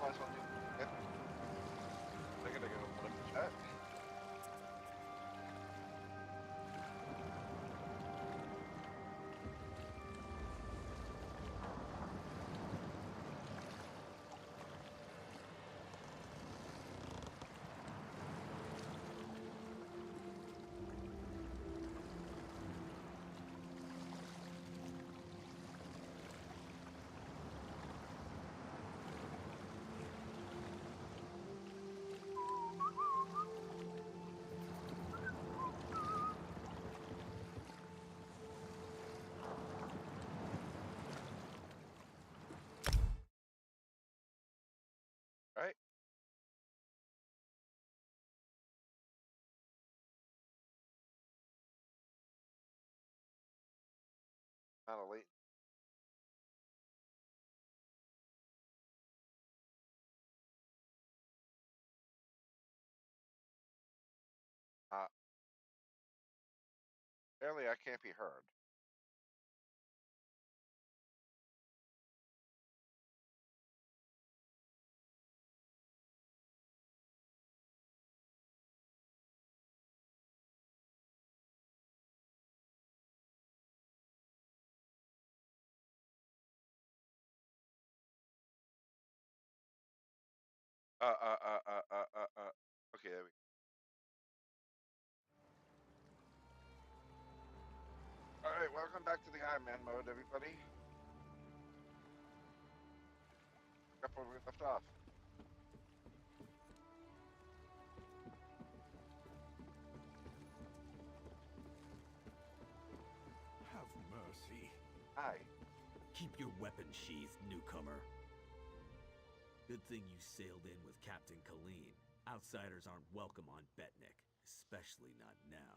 might as well do it. They're gonna go put up the chat. Right? Not a late. Uh, Apparently I can't be heard. Uh, uh, uh, uh, uh, uh, uh. Okay, there we go. All right, welcome back to the Ironman mode, everybody. Pick up where we left off. Have mercy. Hi. Keep your weapon sheathed, newcomer. Good thing you sailed in with Captain Colleen. Outsiders aren't welcome on Betnik, especially not now.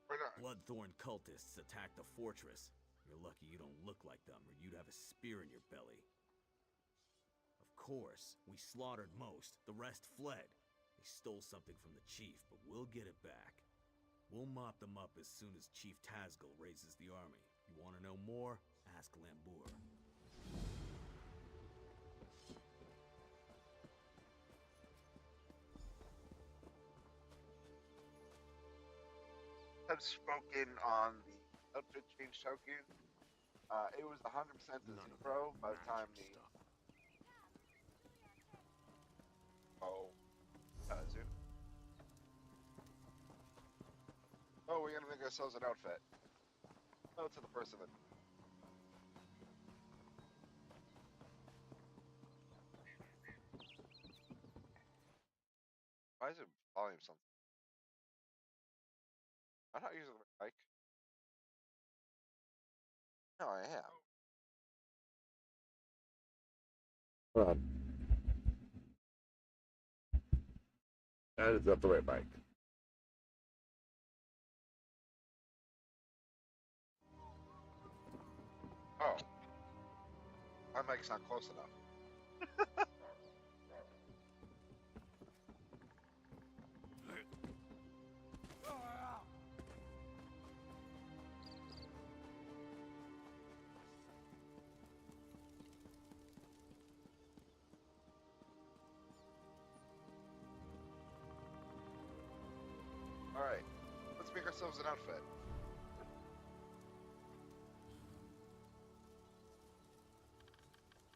We're not. Bloodthorn cultists attacked the fortress. You're lucky you don't look like them, or you'd have a spear in your belly. Of course, we slaughtered most. The rest fled. They stole something from the chief, but we'll get it back. We'll mop them up as soon as Chief Tazgul raises the army. You want to know more? Ask Lambour. Have spoken on the outfit change token. It was 100% to None of zero that by the time magic the stuff. Zoom. Oh, we're gonna make ourselves an outfit. Oh, to the person that. Why is it volume something? I'm not using the mic. No, I am. Hold on. That is not the right mic. Oh, my mic's not close enough. All right, let's make ourselves an outfit.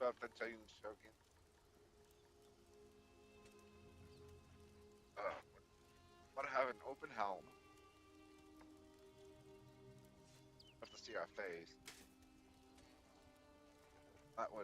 Outfit change token. Want to have an open helm. Have to see our face. That way.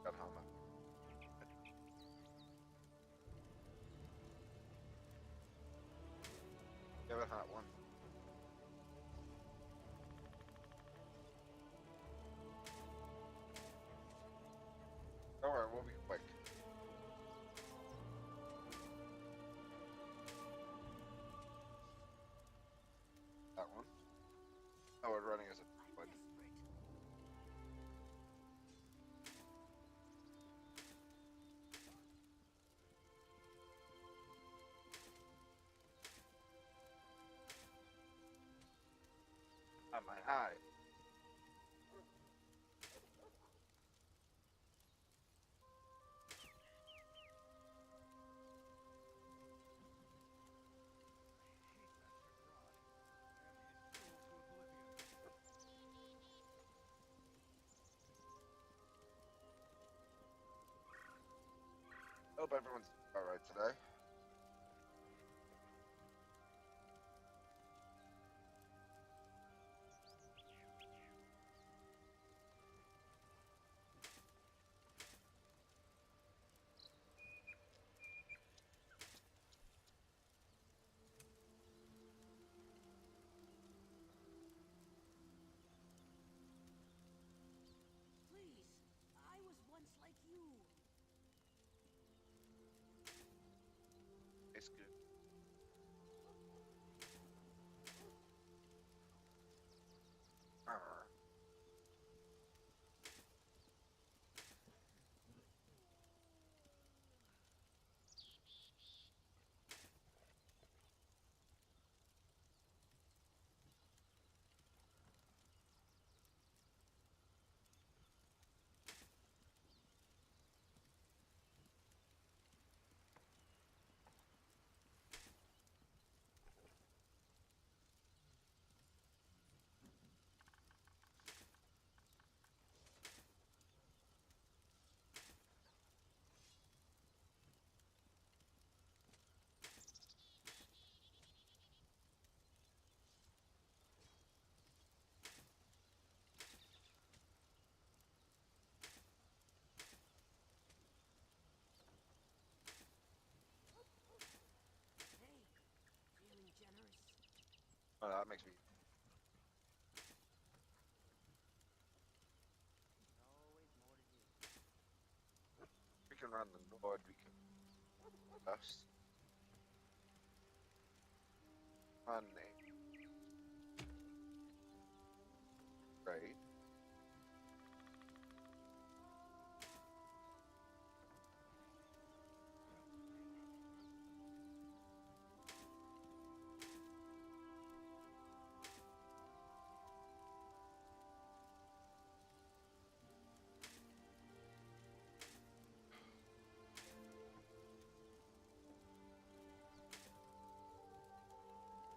Got joining us. I'm desperate. On my eye. Hope everyone's all right today. Please, I was once like you. It's good. Arr. Hey, feeling generous? Oh, that makes me. Always more to do. We can run the Nord. We can us. On name. Right.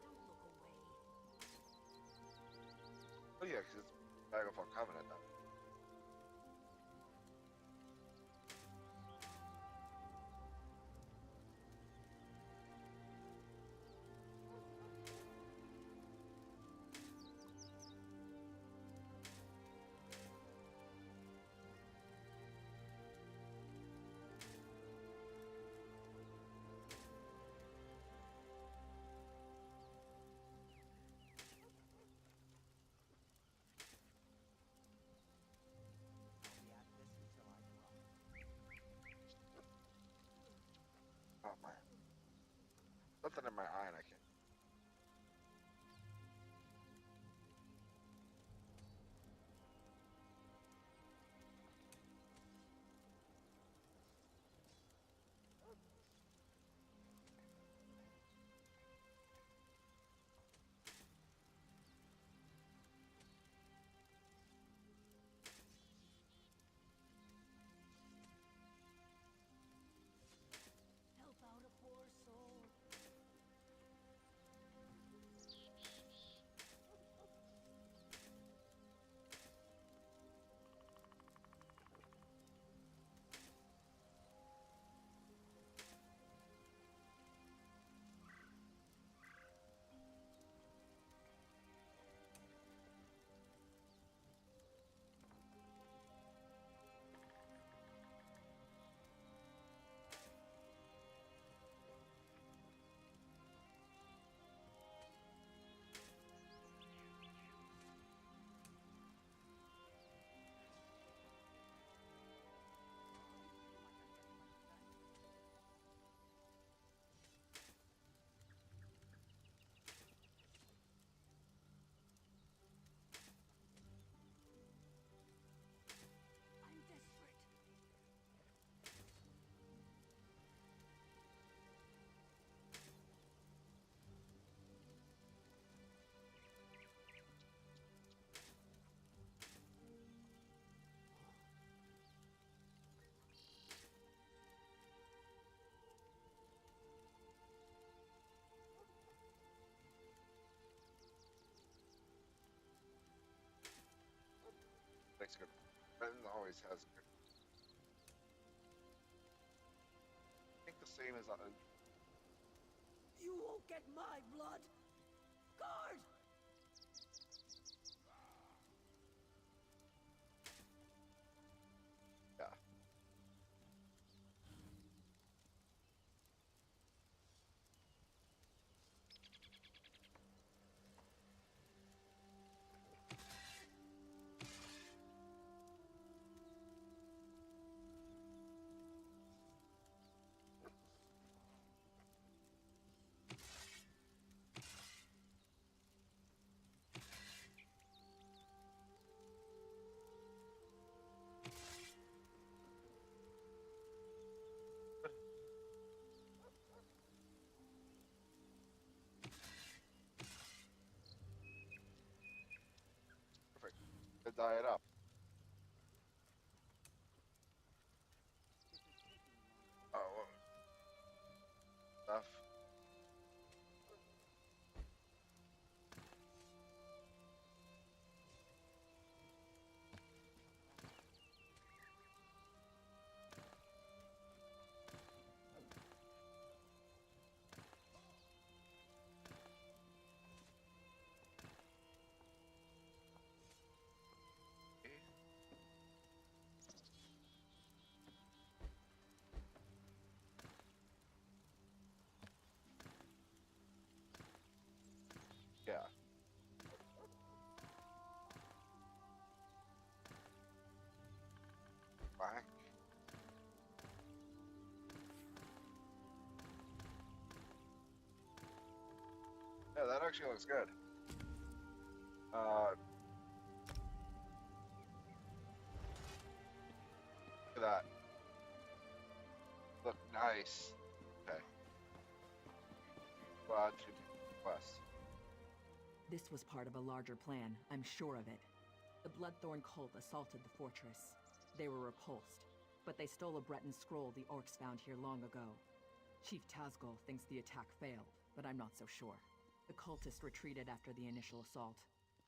Don't look away. Oh yeah, because it's Daggerfall Covenant now. I'll be at this until I drop. Oh man. Something in my eye and I can't. Help out a poor soul. Makes good. Britain always has good. I think the same as You won't get my blood. Guard! yeah. Perfect. To dye it up. Oh, stuff. Yeah. Black. Yeah, that actually looks good. Look at that. Look nice. Okay. Quad to west. This was part of a larger plan, I'm sure of it. The Bloodthorn cult assaulted the fortress. They were repulsed, but they stole a Breton scroll the orcs found here long ago. Chief Tazgol thinks the attack failed, but I'm not so sure. The cultists retreated after the initial assault.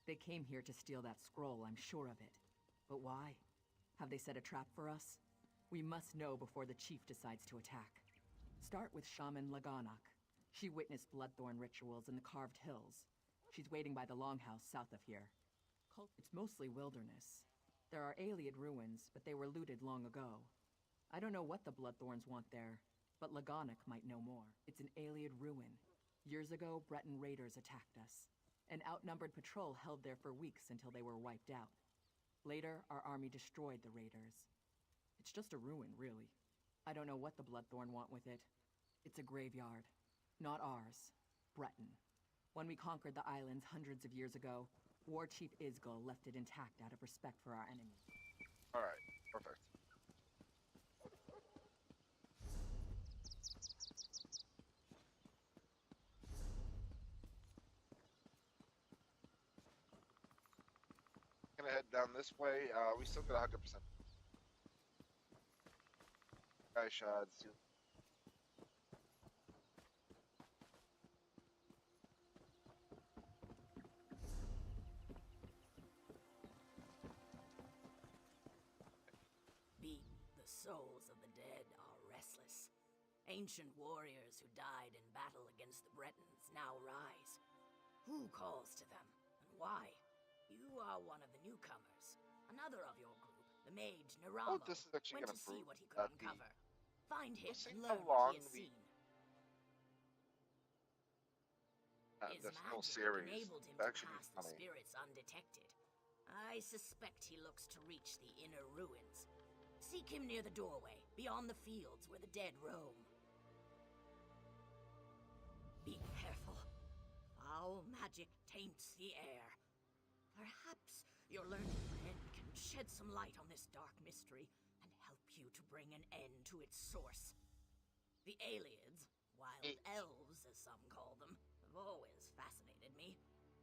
They came here to steal that scroll, I'm sure of it. But why? Have they set a trap for us? We must know before the chief decides to attack. Start with Shaman Laganak. She witnessed Bloodthorn rituals in the Carved Hills. She's waiting by the longhouse south of here. It's mostly wilderness. There are Ayleid ruins, but they were looted long ago. I don't know what the Bloodthorns want there, but Laganak might know more. It's an Ayleid ruin. Years ago, Breton raiders attacked us. An outnumbered patrol held there for weeks until they were wiped out. Later, our army destroyed the raiders. It's just a ruin, really. I don't know what the Bloodthorn want with it. It's a graveyard. Not ours. Breton. When we conquered the islands hundreds of years ago, War Chief Isgol left it intact out of respect for our enemies. Alright, perfect. Gonna head down this way. We still got 100%. Guy shots. The souls of the dead are restless. Ancient warriors who died in battle against the Bretons now rise. Who calls to them, and why? You are one of the newcomers. Another of your group, the mage Naramo, Oh, this is actually went gonna to see prove what he could that uncover. Find him Let's see and how learn long what he has the- seen. His this whole magic series enabled him that to should be pass the funny. spirits undetected. I suspect he looks to reach the inner ruins. Seek him near the doorway, beyond the fields where the dead roam. Be careful. Foul magic taints the air. Perhaps your learned friend can shed some light on this dark mystery and help you to bring an end to its source. The Ayleids, wild elves as some call them, have always fascinated me.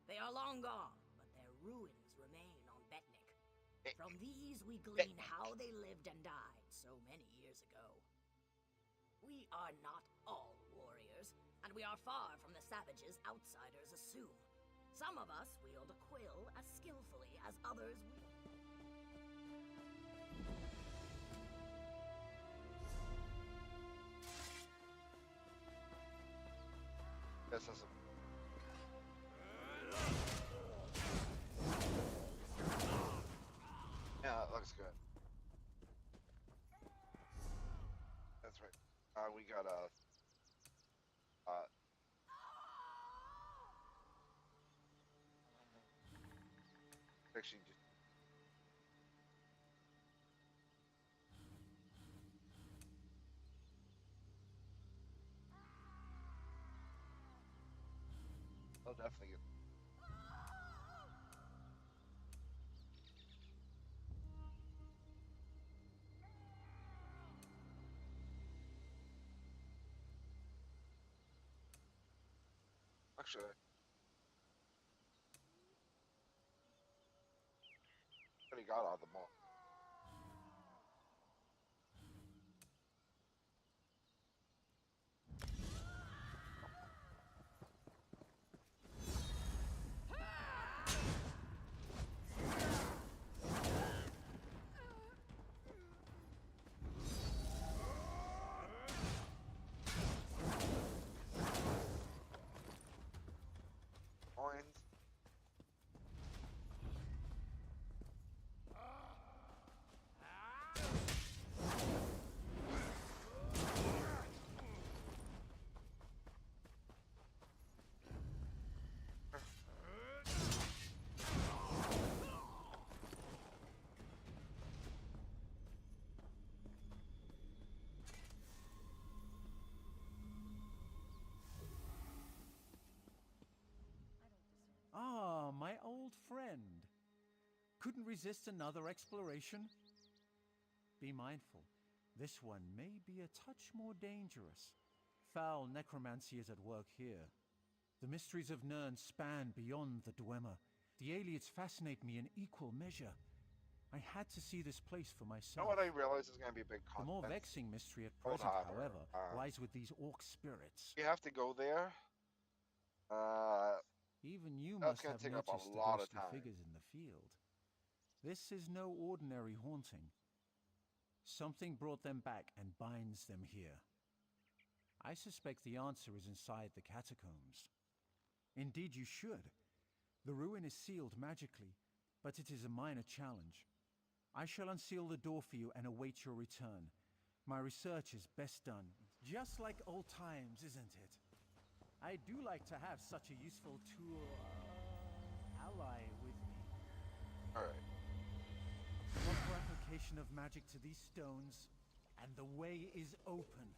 They are long gone, but their ruins remain on Betnik. From these we glean how they lived and died so many years ago. We are not all warriors, and we are far from the savages outsiders assume. Some of us wield a quill as skillfully as others wield. Yes, that's a... Yeah, that looks good. That's right. We got a... actually just... I'll definitely get... Actually, I already got all the more. Coins. Ah, my old friend. Couldn't resist another exploration? Be mindful. This one may be a touch more dangerous. Foul necromancy is at work here. The mysteries of Nirn span beyond the Dwemer. The aliens fascinate me in equal measure. I had to see this place for You know myself. what I realized is going to be a big The more consequence? vexing mystery at Hold present, on, however, uh, lies with these orc spirits. You have to go there. Even you That's must gonna have take up a noticed the lot of ghostly time. figures in the field. This is no ordinary haunting. Something brought them back and binds them here. I suspect the answer is inside the catacombs. Indeed, you should. The ruin is sealed magically, but it is a minor challenge. I shall unseal the door for you and await your return. My research is best done. Just like old times, isn't it? I do like to have such a useful tool ally with me. Alright. Proper application of magic to these stones, and the way is open.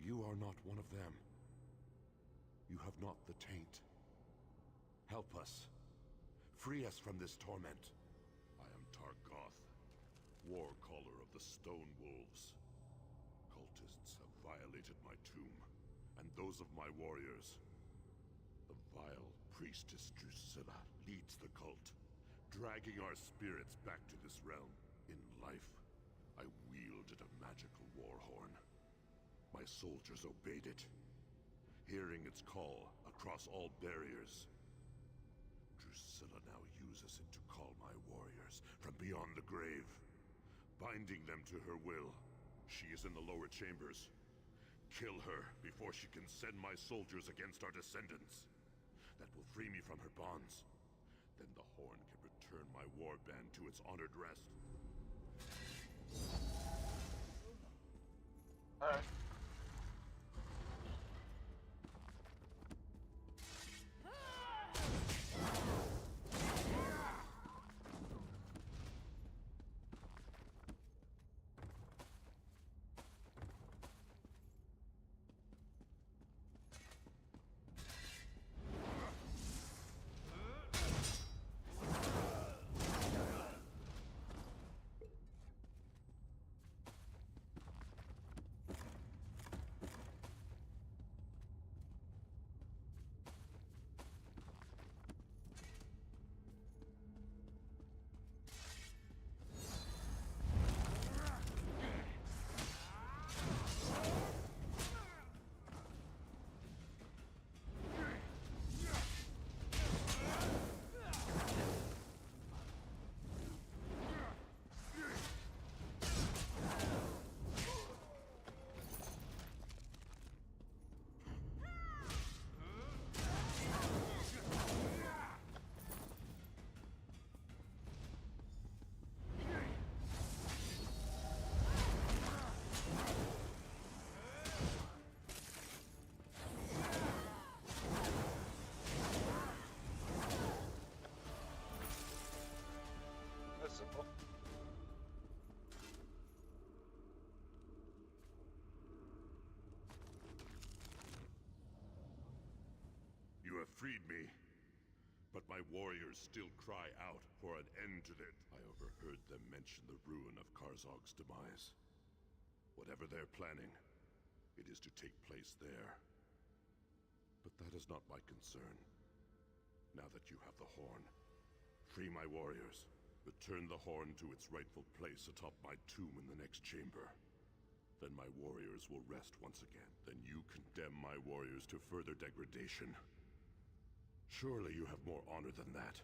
You are not one of them. You have not the taint. Help us. Free us from this torment. I am Targoth, war caller of the Stone Wolves. Cultists have violated my tomb, and those of my warriors. The vile priestess Drusilla leads the cult, dragging our spirits back to this realm. In life, I wielded a magical war horn. My soldiers obeyed it, hearing its call across all barriers. Drusilla now uses it to call my warriors from beyond the grave, binding them to her will. She is in the lower chambers. Kill her before she can send my soldiers against our descendants. That will free me from her bonds. Then the horn can return my warband to its honored rest. Alright. freed me. But my warriors still cry out for an end to it. I overheard them mention the ruin of Karzog's demise. Whatever they're planning, it is to take place there. But that is not my concern. Now that you have the horn, free my warriors. Return the horn to its rightful place atop my tomb in the next chamber. Then my warriors will rest once again. Then you condemn my warriors to further degradation. Surely you have more honor than that.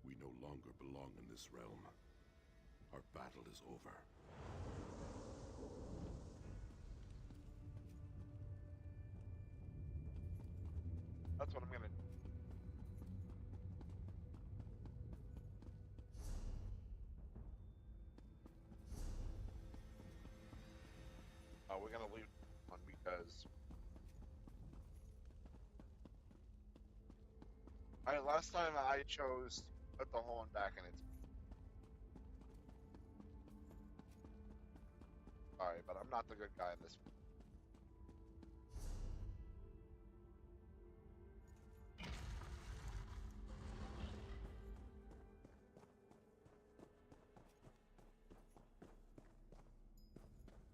We no longer belong in this realm. Our battle is over. That's what I'm gonna do. We're gonna leave one because last time I chose to put the horn back in its. Sorry, but I'm not the good guy in this.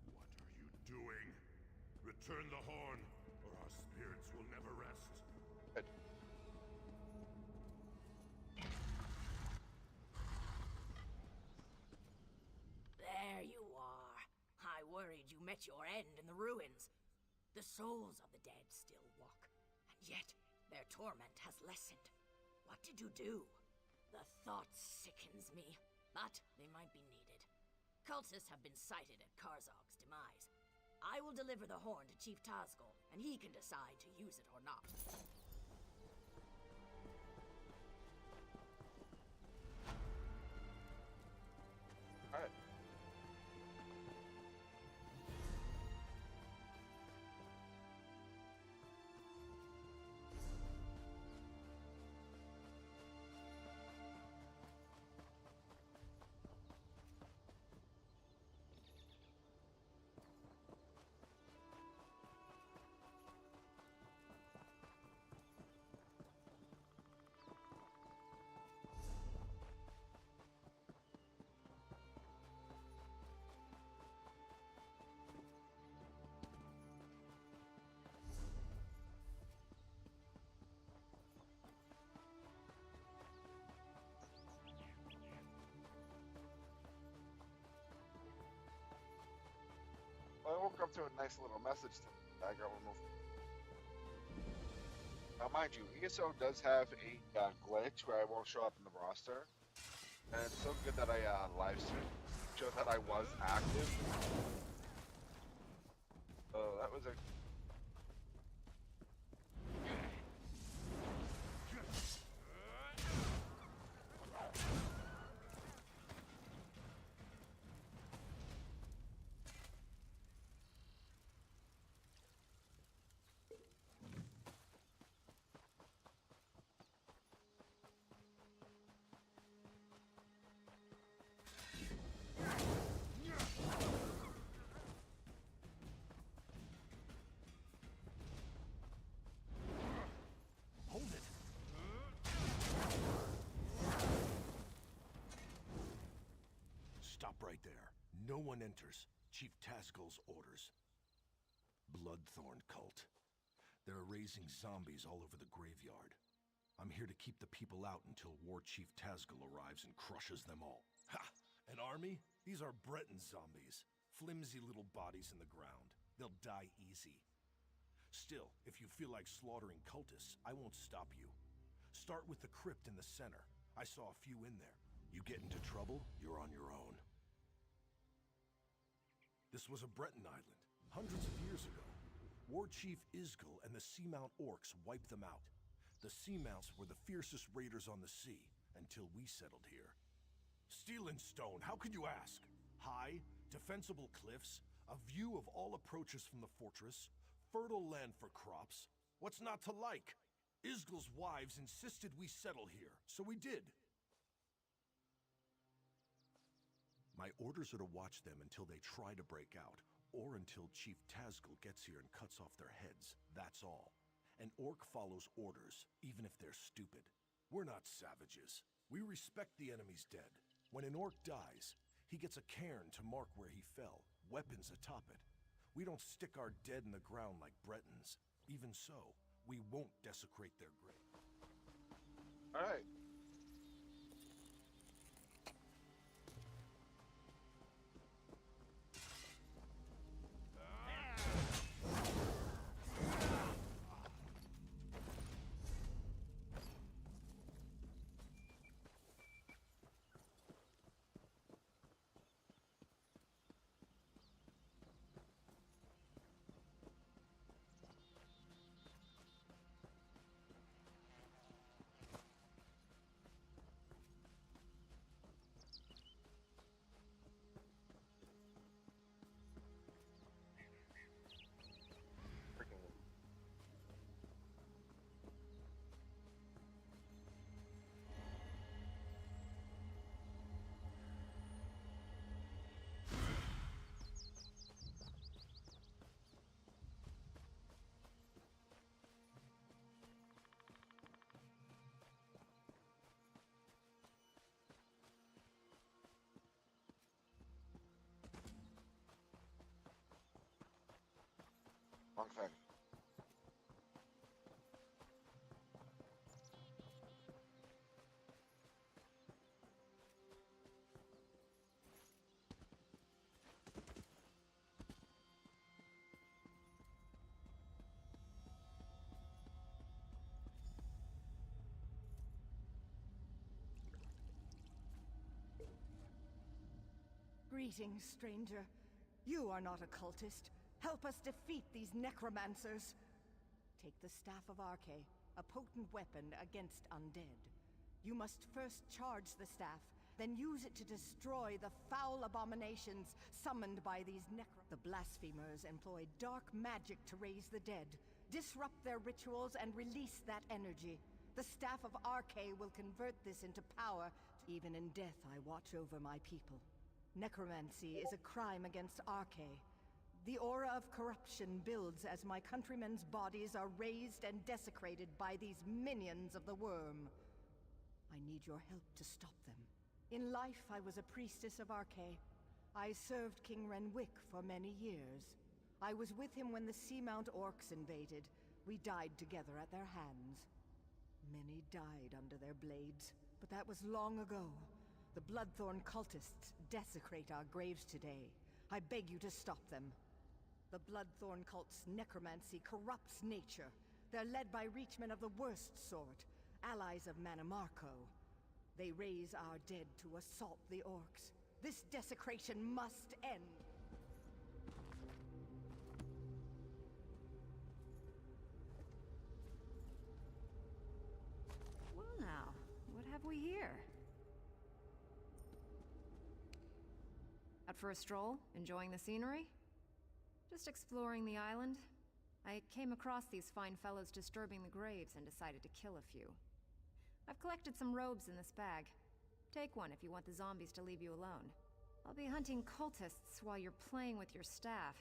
What are you doing? Return the horn, or our spirits will never rest. Good. There you are. I worried you met your end in the ruins. The souls of the dead still walk, and yet their torment has lessened. What did you do? The thought sickens me, but they might be needed. Cultists have been sighted at Karzog's demise. I will deliver the horn to Chief Tazgol, and he can decide to use it or not. Alright. I woke up to a nice little message to I got removed. Now, mind you, ESO does have a glitch where I won't show up in the roster, and it's so good that I live streamed, showed that I was active. So that was a. Hold it! Stop right there. No one enters. Chief Tazgol's orders. Bloodthorn cult. They're raising zombies all over the graveyard. I'm here to keep the people out until War Chief Tazgol arrives and crushes them all. Ha! An army? These are Breton zombies. Flimsy little bodies in the ground. They'll die easy. Still, if you feel like slaughtering cultists, I won't stop you. Start with the crypt in the center. I saw a few in there. You get into trouble, you're on your own. This was a Breton island, hundreds of years ago. War Chief Isgol and the Seamount Orcs wiped them out. The Seamounts were the fiercest raiders on the sea, until we settled here. Steel and stone, how could you ask? High, defensible cliffs, a view of all approaches from the fortress, fertile land for crops. What's not to like? Isgol's wives insisted we settle here, so we did. My orders are to watch them until they try to break out, or until Chief Tazgol gets here and cuts off their heads. That's all. An orc follows orders, even if they're stupid. We're not savages. We respect the enemy's dead. When an orc dies, he gets a cairn to mark where he fell, weapons atop it. We don't stick our dead in the ground like Bretons. Even so, we won't desecrate their grave. All right. Freaking. Wrong thing. Greetings, stranger. You are not a cultist. Help us defeat these necromancers. Take the Staff of Arche, a potent weapon against undead. You must first charge the staff, then use it to destroy the foul abominations summoned by these The blasphemers employ dark magic to raise the dead, disrupt their rituals, and release that energy. The Staff of Arche will convert this into power. Even in death, I watch over my people. Necromancy is a crime against Arche. The aura of corruption builds as my countrymen's bodies are raised and desecrated by these minions of the worm. I need your help to stop them. In life, I was a priestess of Arche. I served King Renwick for many years. I was with him when the Seamount Orcs invaded. We died together at their hands. Many died under their blades, but that was long ago. The Bloodthorn cultists desecrate our graves today. I beg you to stop them. The Bloodthorn cult's necromancy corrupts nature. They're led by reachmen of the worst sort, allies of Manamarco. They raise our dead to assault the orcs. This desecration must end. Well now, what have we here? Out for a stroll? Enjoying the scenery? Just exploring the island. I came across these fine fellows disturbing the graves and decided to kill a few. I've collected some robes in this bag. Take one if you want the zombies to leave you alone. I'll be hunting cultists while you're playing with your staff.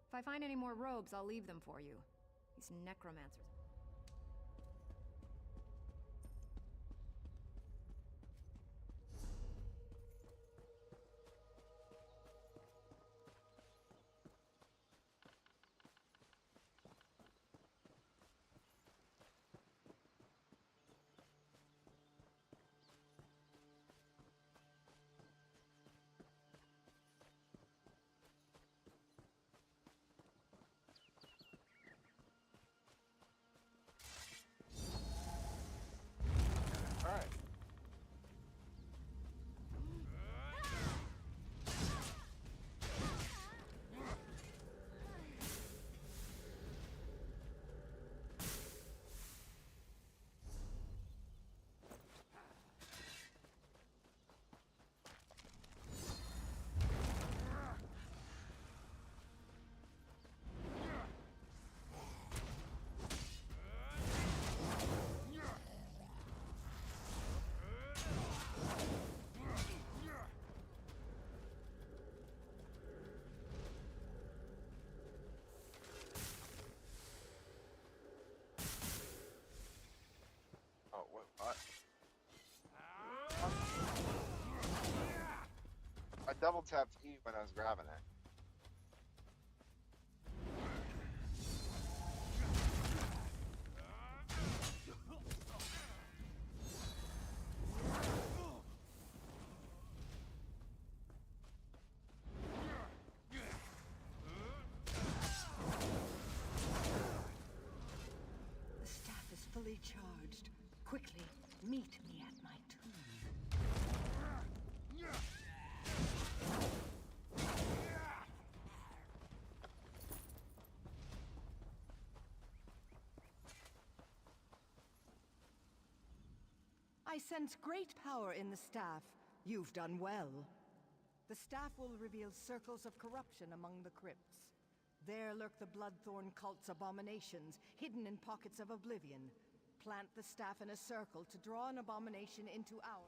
If I find any more robes, I'll leave them for you. These necromancers... double tapped E when I was grabbing it. The staff is fully charged. Quickly, meet me at my tomb. I sense great power in the staff. You've done well. The staff will reveal circles of corruption among the crypts. There lurk the Bloodthorn cult's abominations, hidden in pockets of oblivion. Plant the staff in a circle to draw an abomination into our...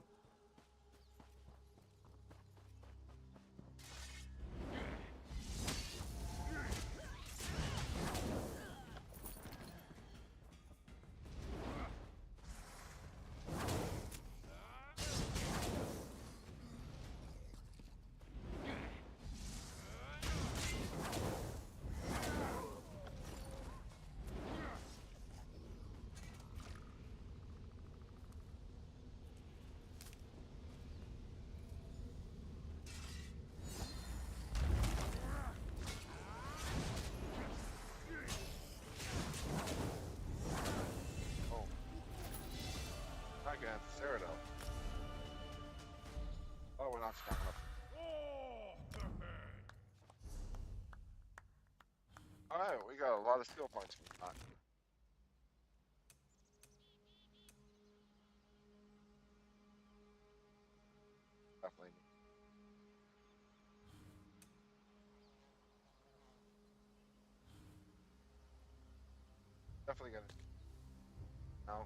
Against Cyrodiil. Oh, we're not strong enough. Alright, we got a lot of skill points from that. Definitely. Definitely gonna. No.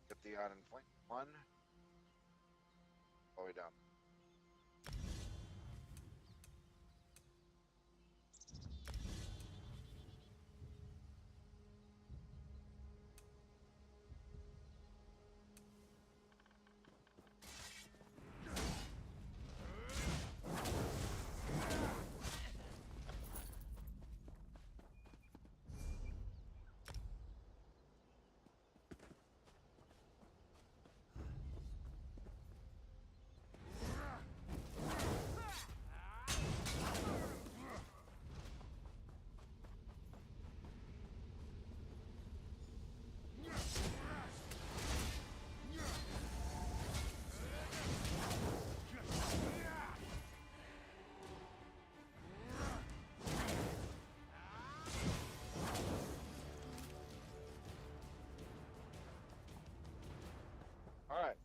Get the iron point. 1. All the way down. Alright.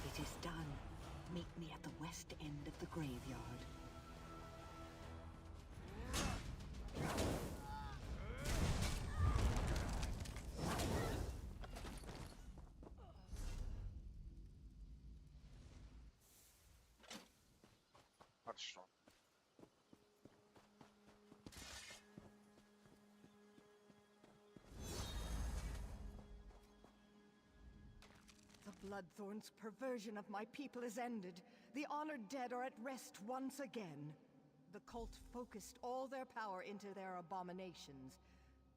It is done. Meet me at the west end of the graveyard. Much strong. The Bloodthorn's perversion of my people is ended. The honored dead are at rest once again. The cult focused all their power into their abominations.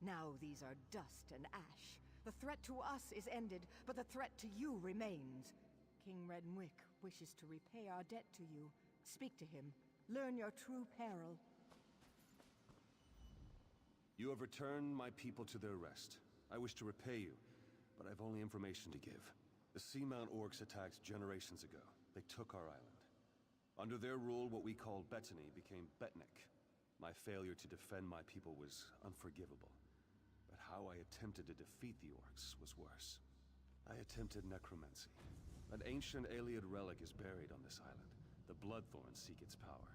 Now these are dust and ash. The threat to us is ended, but the threat to you remains. King Redwick wishes to repay our debt to you. Speak to him. Learn your true peril. You have returned my people to their rest. I wish to repay you, but I've only information to give. The Seamount orcs attacked generations ago. They took our island. Under their rule, what we called Bettany became Betnik. My failure to defend my people was unforgivable. But how I attempted to defeat the orcs was worse. I attempted necromancy. An ancient Ayleid relic is buried on this island. The Bloodthorns seek its power.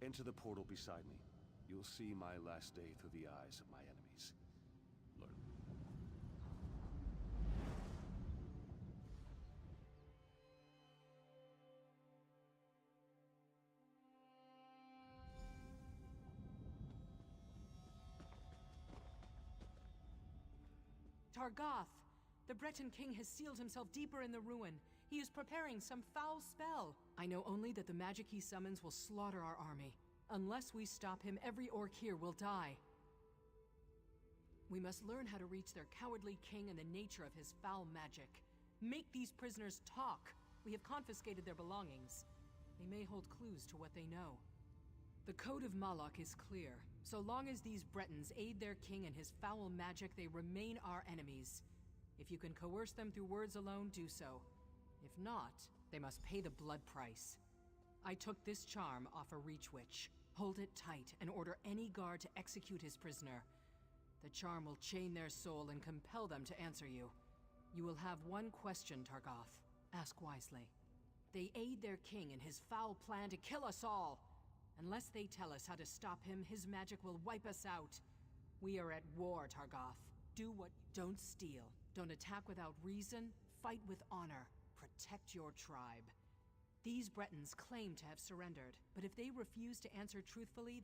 Enter the portal beside me. You'll see my last day through the eyes of my enemies. Learn. Targoth! The Breton king has sealed himself deeper in the ruin. He is preparing some foul spell. I know only that the magic he summons will slaughter our army. Unless we stop him, every orc here will die. We must learn how to reach their cowardly king and the nature of his foul magic. Make these prisoners talk. We have confiscated their belongings. They may hold clues to what they know. The Code of Malak is clear. So long as these Bretons aid their king and his foul magic, they remain our enemies. If you can coerce them through words alone, do so. If not, they must pay the blood price. I took this charm off a Reach Witch. Hold it tight and order any guard to execute his prisoner. The charm will chain their soul and compel them to answer you. You will have one question, Targoth. Ask wisely. They aid their king in his foul plan to kill us all. Unless they tell us how to stop him, his magic will wipe us out. We are at war, Targoth. Do what... Don't steal. Don't attack without reason. Fight with honor. Protect your tribe. These Bretons claim to have surrendered, but if they refuse to answer truthfully,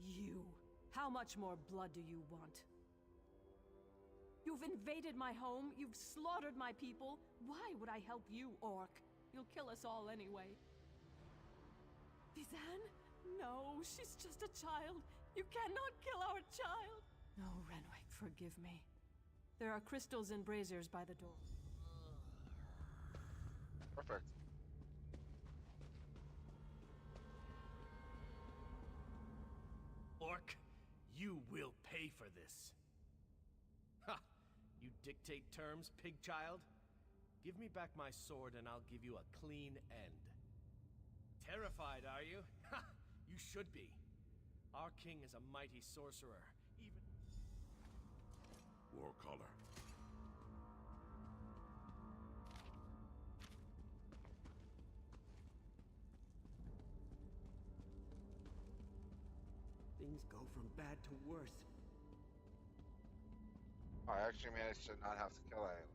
You. How much more blood do you want? You've invaded my home, you've slaughtered my people. Why would I help you, Orc? You'll kill us all anyway. Vizan? No, she's just a child. You cannot kill our child. No, Renwick, forgive me. There are crystals and braziers by the door. Perfect. Orc, you will pay for this. Ha! You dictate terms, pig child? Give me back my sword and I'll give you a clean end. Terrified, are you? Ha! You should be. Our king is a mighty sorcerer, even... Warcaller. Things go from bad to worse. I actually managed to not have to kill anyone.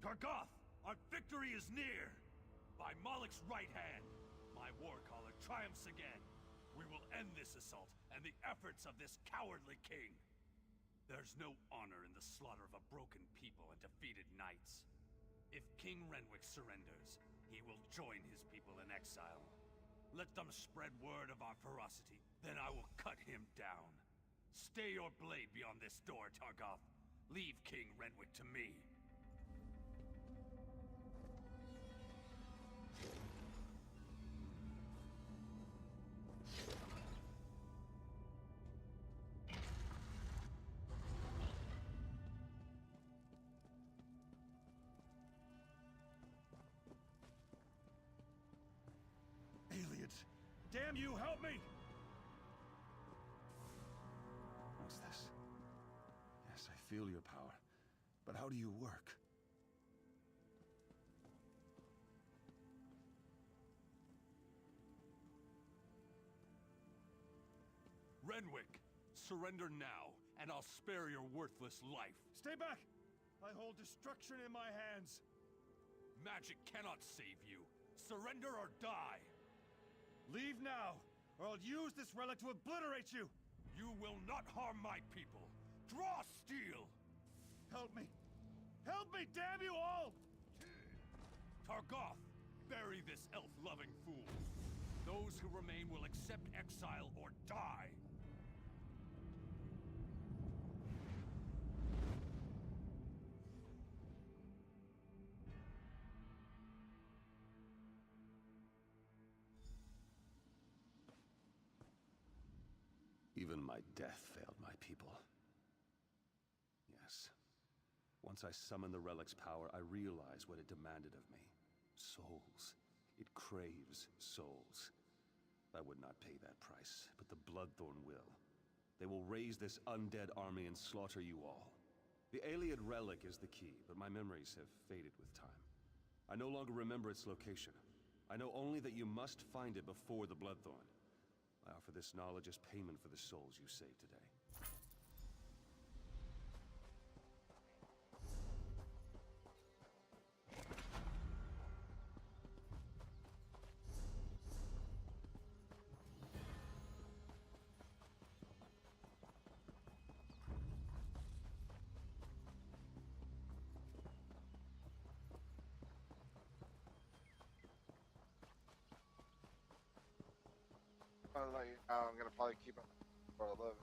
Targoth, our victory is near! By Malak's right hand, my warcaller triumphs again. We will end this assault and the efforts of this cowardly king. There's no honor in the slaughter of a broken people and defeated knights. If King Renwick surrenders, he will join his people in exile. Let them spread word of our ferocity, then I will cut him down. Stay your blade beyond this door, Targoth. Leave King Renwick to me. Aliens! Damn you, help me! What's this? Yes, I feel your power. But how do you work? Renwick, surrender now, and I'll spare your worthless life. Stay back! I hold destruction in my hands. Magic cannot save you. Surrender or die. Leave now, or I'll use this relic to obliterate you! You will not harm my people. Draw steel! Help me! Help me, damn you all! Targoth, bury this elf-loving fool. Those who remain will accept exile or die. Even my death failed my people. Yes. Once I summoned the relic's power, I realized what it demanded of me. Souls. It craves souls. I would not pay that price, but the Bloodthorn will. They will raise this undead army and slaughter you all. The Ayleid relic is the key, but my memories have faded with time. I no longer remember its location. I know only that you must find it before the Bloodthorn. I offer this knowledge as payment for the souls you saved today. let you know, I'm gonna probably keep it for a little.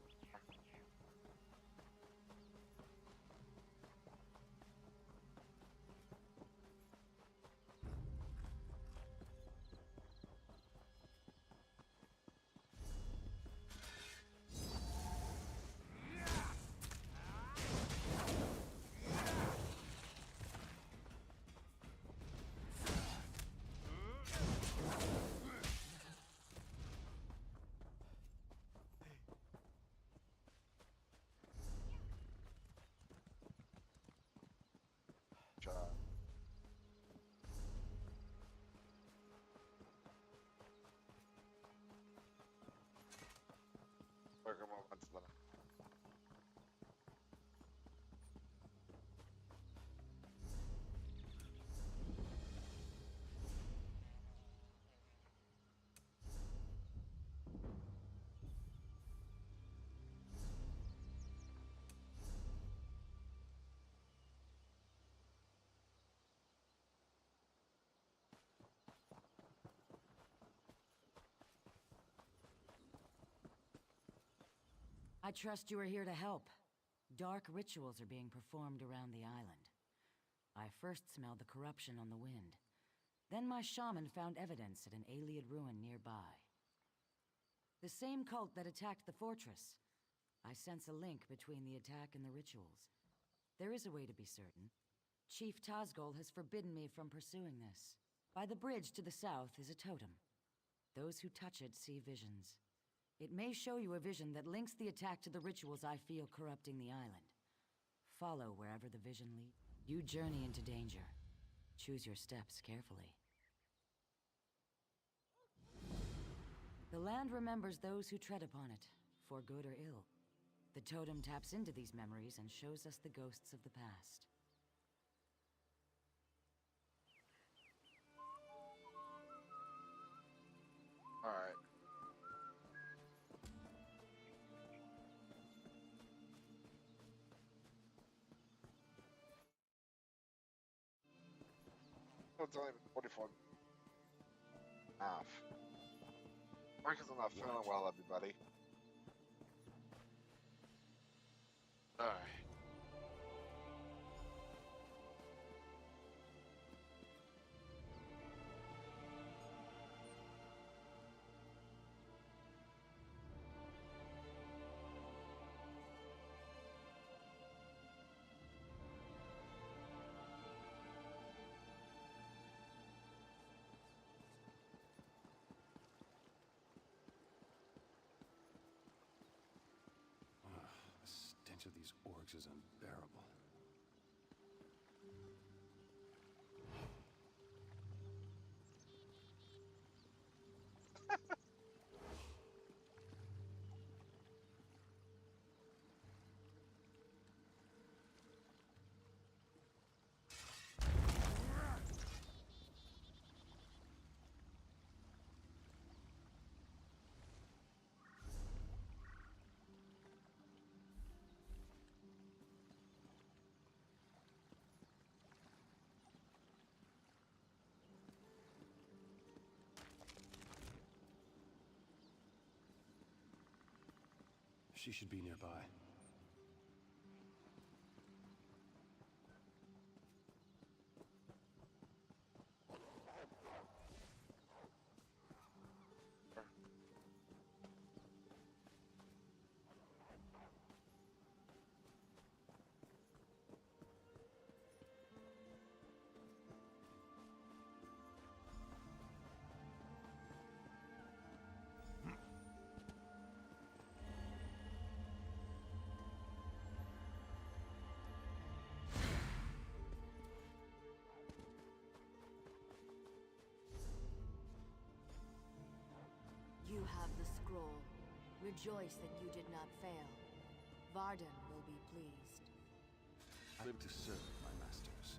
Working on once left. I trust you are here to help. Dark rituals are being performed around the island. I first smelled the corruption on the wind. Then my shaman found evidence at an Ayleid ruin nearby. The same cult that attacked the fortress. I sense a link between the attack and the rituals. There is a way to be certain. Chief Tazgol has forbidden me from pursuing this. By the bridge to the south is a totem. Those who touch it see visions. It may show you a vision that links the attack to the rituals I feel corrupting the island. Follow wherever the vision leads. You journey into danger. Choose your steps carefully. The land remembers those who tread upon it, for good or ill. The totem taps into these memories and shows us the ghosts of the past. Alright. It's only been 44. Half. Because I'm not feeling well, everybody. Alright. The stench of these orcs is unbearable. She should be nearby. You have the scroll. Rejoice that you did not fail. Varden will be pleased. I live to serve my masters.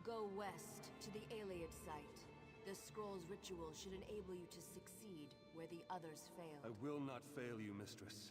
Go west to the Ayleid site. The scroll's ritual should enable you to succeed where the others failed. I will not fail you, mistress.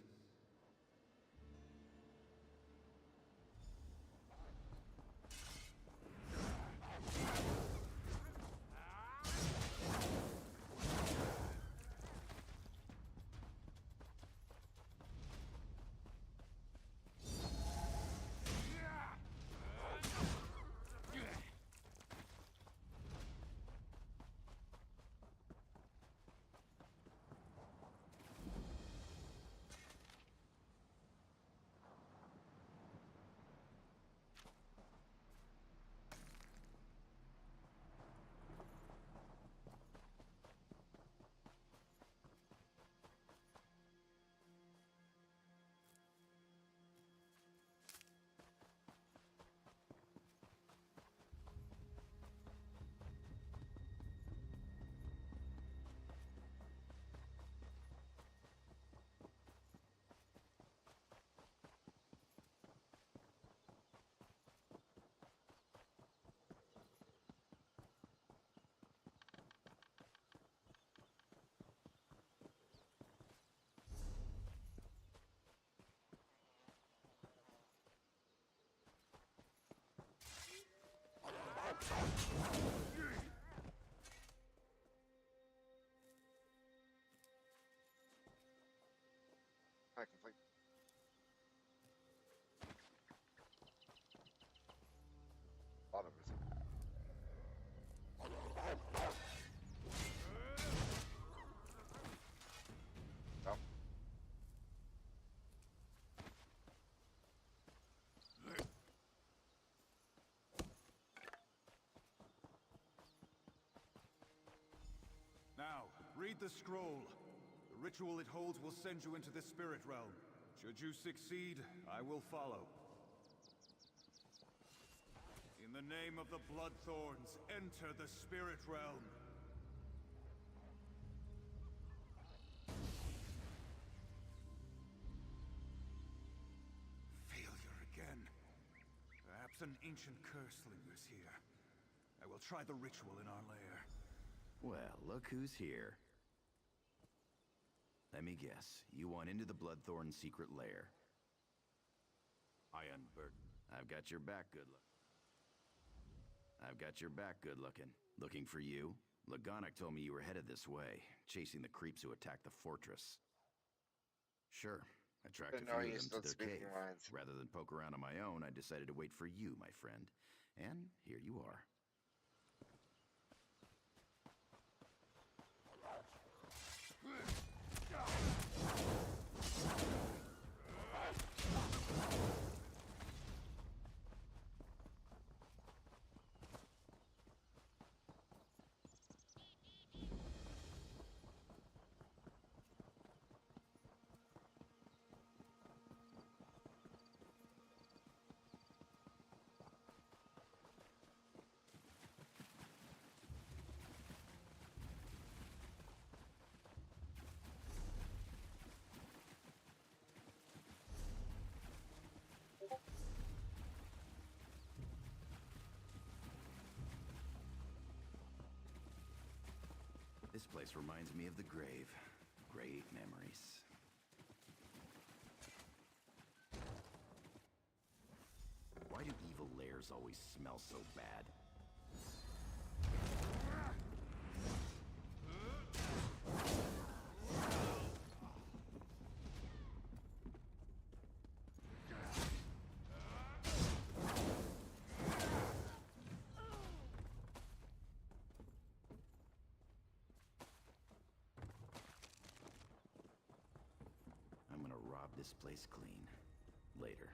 I complete. Bottom is it? No. Now, read the scroll. The ritual it holds will send you into the spirit realm. Should you succeed, I will follow. In the name of the Bloodthorns, enter the spirit realm. Failure again. Perhaps an ancient curse lingers here. I will try the ritual in our lair. Well, look who's here. Let me guess, you want into the Bloodthorn secret lair. I unburden. I've got your back, good luck. I've got your back, good looking. Looking for you? Lagonic told me you were headed this way, chasing the creeps who attacked the fortress. Sure, I tracked a Didn't know few he of them to stood their speaking cave. lines. Rather than poke around on my own, I decided to wait for you, my friend. And here you are. This place reminds me of the grave. Great memories. Why do evil lairs always smell so bad? I'm gonna rob this place clean. Later.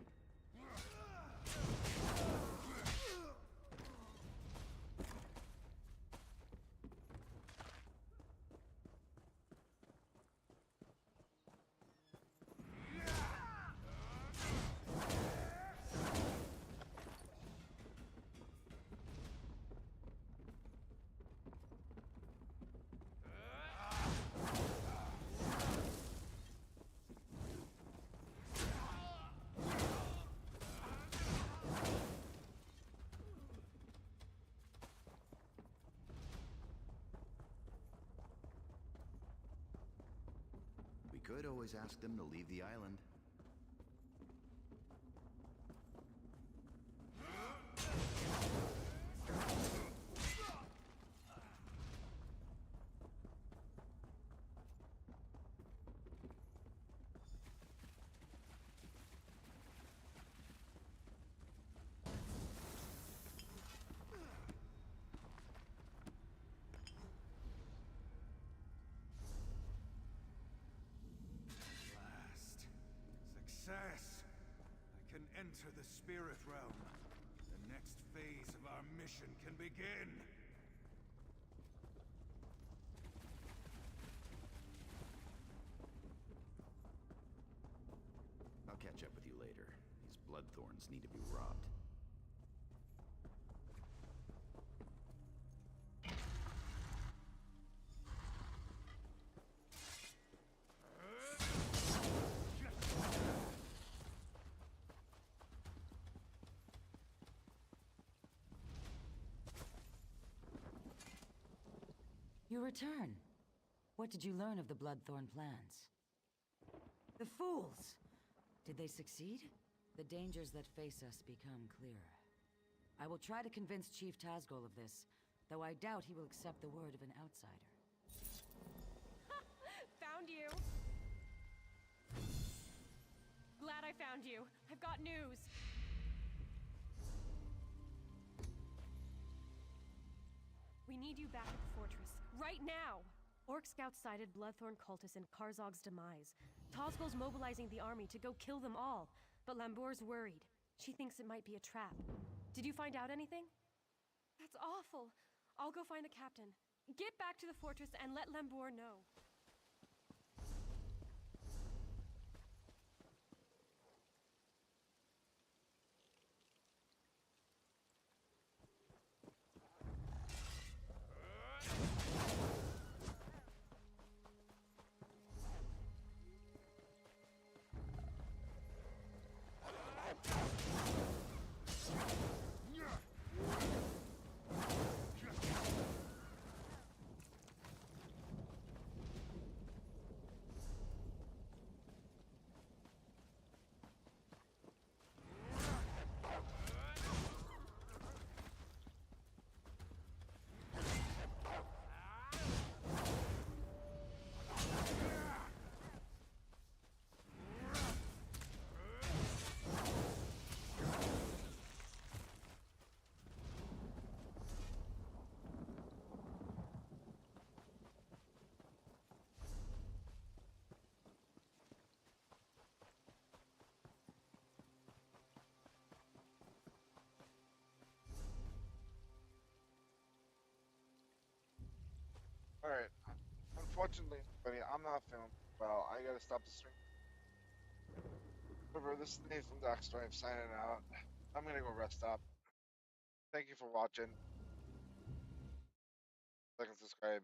We could always ask them to leave the island. Success! I can enter the spirit realm. The next phase of our mission can begin! I'll catch up with you later. These bloodthorns need to be robbed. You return. What did you learn of the Bloodthorn plans? The fools! Did they succeed? The dangers that face us become clearer. I will try to convince Chief Tazgol of this, though I doubt he will accept the word of an outsider. Found you! Glad I found you. I've got news. We need you back at the fortress. Right now! Orc scouts sighted Bloodthorn cultists in Karzog's demise. Tozgol's mobilizing the army to go kill them all, but Lambour's worried. She thinks it might be a trap. Did you find out anything? That's awful. I'll go find the captain. Get back to the fortress and let Lambour know. Alright. Unfortunately, buddy, I'm not feeling well. I gotta stop the stream. Remember, this is Nathan Darkstripe signing out. I'm gonna go rest up. Thank you for watching. Like and subscribe.